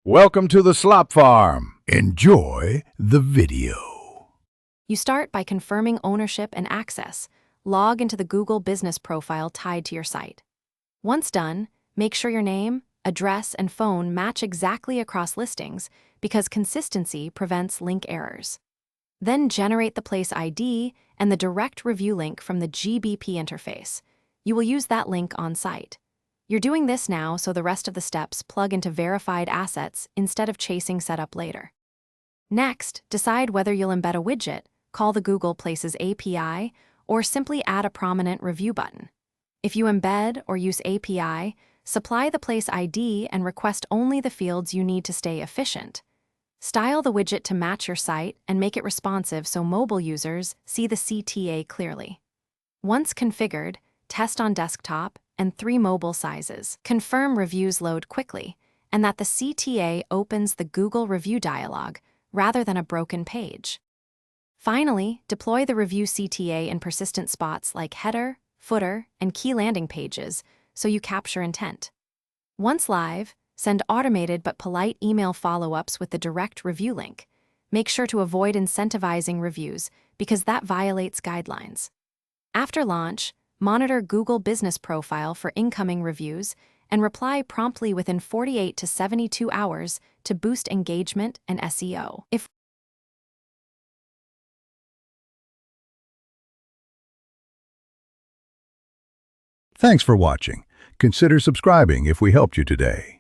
Welcome to the Slop Farm. Enjoy the video. You start by confirming ownership and access. Log into the Google business profile tied to your site. Once done, make sure your name, address, and phone match exactly across listings because consistency prevents link errors. Then generate the place ID and the direct review link from the GBP interface. You will use that link on site. You're doing this now so the rest of the steps plug into verified assets instead of chasing setup later. Next, decide whether you'll embed a widget, call the Google Places API, or simply add a prominent review button. If you embed or use API, supply the place ID and request only the fields you need to stay efficient. Style the widget to match your site and make it responsive so mobile users see the CTA clearly. Once configured, test on desktop and 3 mobile sizes. Confirm reviews load quickly and that the CTA opens the Google review dialog rather than a broken page. Finally, deploy the review CTA in persistent spots like header, footer, and key landing pages so you capture intent. Once live, send automated but polite email follow-ups with the direct review link. Make sure to avoid incentivizing reviews because that violates guidelines. After launch, monitor Google Business Profile for incoming reviews and reply promptly within 48 to 72 hours to boost engagement and SEO. Thanks for watching. Consider subscribing if we helped you today.